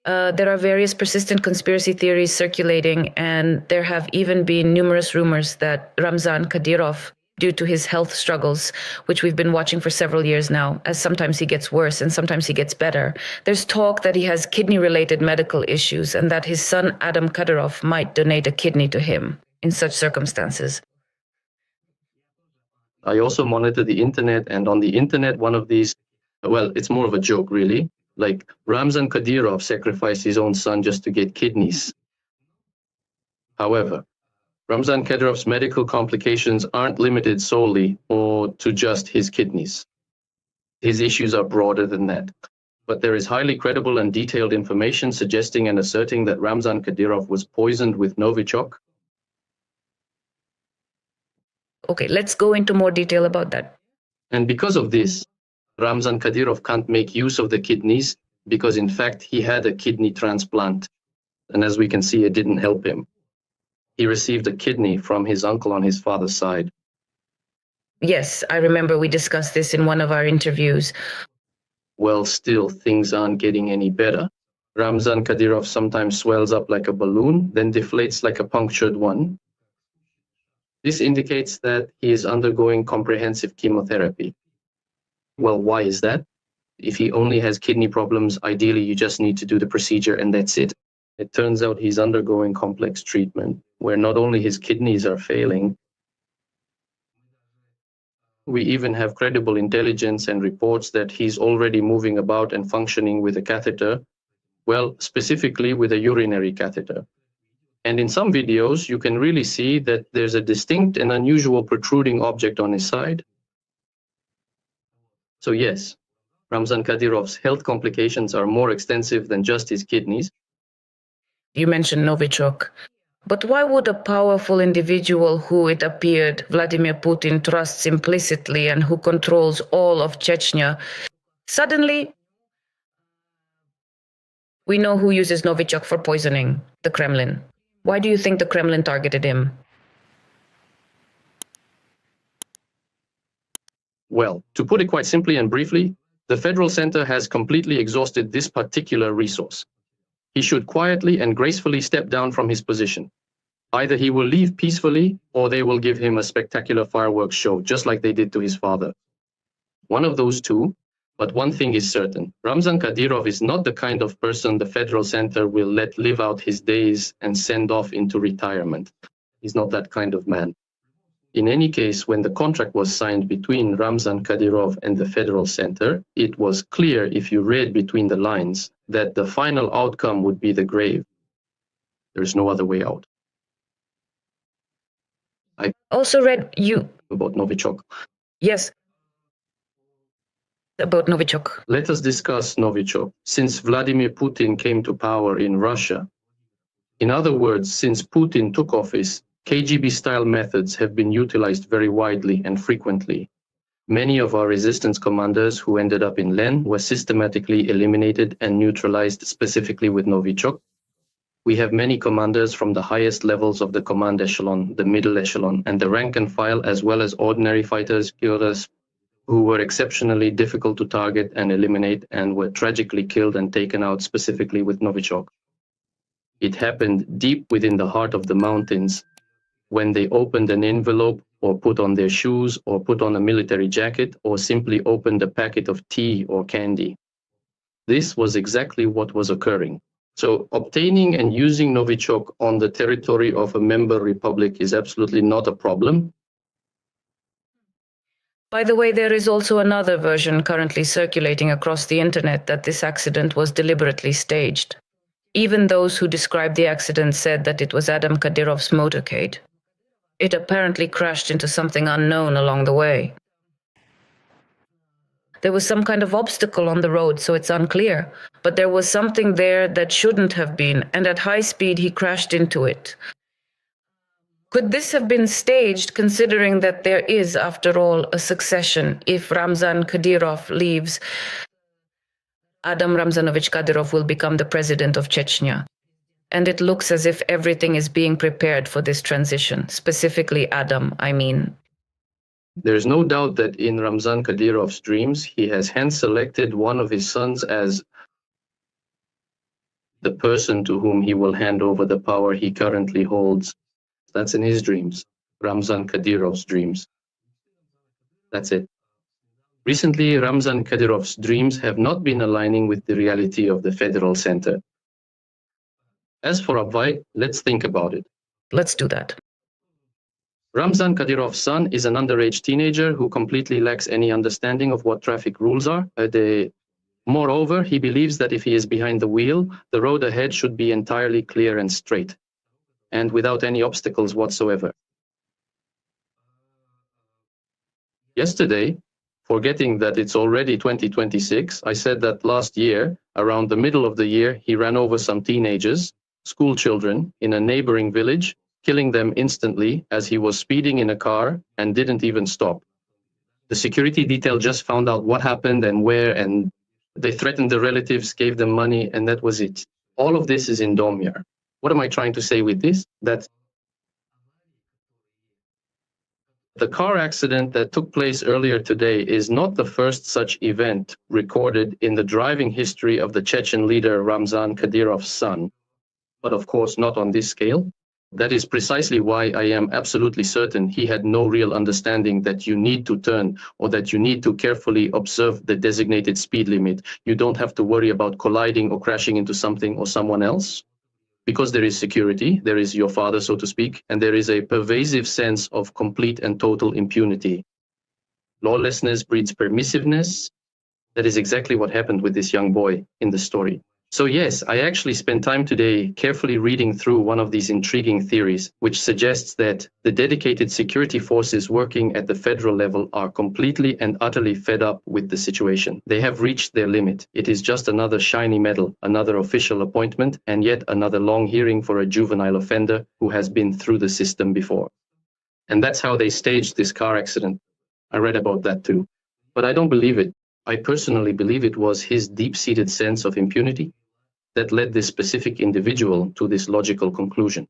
There are various persistent conspiracy theories circulating, and there have even been numerous rumors that Ramzan Kadyrov, due to his health struggles, which we've been watching for several years now, as sometimes he gets worse and sometimes he gets better, there's talk that he has kidney-related medical issues and that his son Adam Kadyrov might donate a kidney to him in such circumstances. I also monitor the internet, and on the internet, one of these, well, it's more of a joke, really. Like, Ramzan Kadyrov sacrificed his own son just to get kidneys. However, Ramzan Kadyrov's medical complications aren't limited solely or to just his kidneys. His issues are broader than that. But there is highly credible and detailed information suggesting and asserting that Ramzan Kadyrov was poisoned with Novichok. Okay, let's go into more detail about that. And because of this, Ramzan Kadyrov can't make use of the kidneys because, in fact, he had a kidney transplant. And as we can see, it didn't help him. He received a kidney from his uncle on his father's side. Yes, I remember we discussed this in one of our interviews. Well, still, things aren't getting any better. Ramzan Kadyrov sometimes swells up like a balloon, then deflates like a punctured one. This indicates that he is undergoing comprehensive chemotherapy. Well, why is that? If he only has kidney problems, ideally you just need to do the procedure and that's it. It turns out he's undergoing complex treatment, where not only his kidneys are failing, we even have credible intelligence and reports that he's already moving about and functioning with a catheter, well, specifically with a urinary catheter. And in some videos, you can really see that there's a distinct and unusual protruding object on his side. So yes, Ramzan Kadyrov's health complications are more extensive than just his kidneys. You mentioned Novichok. But why would a powerful individual who, it appeared, Vladimir Putin trusts implicitly and who controls all of Chechnya, suddenly we know who uses Novichok for poisoning? The Kremlin. Why do you think the Kremlin targeted him? Well, to put it quite simply and briefly, the Federal Center has completely exhausted this particular resource. He should quietly and gracefully step down from his position. Either he will leave peacefully, or they will give him a spectacular fireworks show, just like they did to his father. One of those two, but one thing is certain. Ramzan Kadyrov is not the kind of person the Federal Center will let live out his days and send off into retirement. He's not that kind of man. In any case, when the contract was signed between Ramzan Kadyrov and the Federal Center, it was clear, if you read between the lines, that the final outcome would be the grave. There's no other way out. I also read you about Novichok. Yes, about Novichok. Let us discuss Novichok. Since Vladimir Putin came to power in Russia, in other words, since Putin took office, KGB-style methods have been utilized very widely and frequently. Many of our resistance commanders who ended up in Len were systematically eliminated and neutralized, specifically with Novichok. We have many commanders from the highest levels of the command echelon, the middle echelon, and the rank and file, as well as ordinary fighters, killers, who were exceptionally difficult to target and eliminate and were tragically killed and taken out, specifically with Novichok. It happened deep within the heart of the mountains, when they opened an envelope or put on their shoes or put on a military jacket or simply opened a packet of tea or candy. This was exactly what was occurring. So obtaining and using Novichok on the territory of a member republic is absolutely not a problem. By the way, there is also another version currently circulating across the internet that this accident was deliberately staged. Even those who described the accident said that it was Adam Kadyrov's motorcade. It apparently crashed into something unknown along the way. There was some kind of obstacle on the road, so it's unclear. But there was something there that shouldn't have been, and at high speed he crashed into it. Could this have been staged, considering that there is, after all, a succession? If Ramzan Kadyrov leaves, Adam Ramzanovich Kadyrov will become the president of Chechnya. And it looks as if everything is being prepared for this transition, specifically Adam, I mean. There's no doubt that in Ramzan Kadyrov's dreams, he has hand-selected one of his sons as the person to whom he will hand over the power he currently holds. That's in his dreams, Ramzan Kadyrov's dreams. That's it. Recently, Ramzan Kadyrov's dreams have not been aligning with the reality of the Federal Center. As for Abvay, let's think about it. Let's do that. Ramzan Kadyrov's son is an underage teenager who completely lacks any understanding of what traffic rules are. Moreover, he believes that if he is behind the wheel, the road ahead should be entirely clear and straight, and without any obstacles whatsoever. Yesterday, forgetting that it's already 2026, I said that last year, around the middle of the year, he ran over some teenagers, school children, in a neighboring village, killing them instantly as he was speeding in a car and didn't even stop. The security detail just found out what happened and where, and they threatened the relatives, gave them money, and that was it. All of this is in Domyar. What am I trying to say with this? That the car accident that took place earlier today is not the first such event recorded in the driving history of the Chechen leader Ramzan Kadyrov's son, but of course not on this scale. That is precisely why I am absolutely certain he had no real understanding that you need to turn or that you need to carefully observe the designated speed limit. You don't have to worry about colliding or crashing into something or someone else. Because there is security, there is your father, so to speak, and there is a pervasive sense of complete and total impunity. Lawlessness breeds permissiveness. That is exactly what happened with this young boy in the story. So yes, I actually spent time today carefully reading through one of these intriguing theories, which suggests that the dedicated security forces working at the federal level are completely and utterly fed up with the situation. They have reached their limit. It is just another shiny medal, another official appointment, and yet another long hearing for a juvenile offender who has been through the system before. And that's how they staged this car accident. I read about that too. But I don't believe it. I personally believe it was his deep-seated sense of impunity that led this specific individual to this logical conclusion.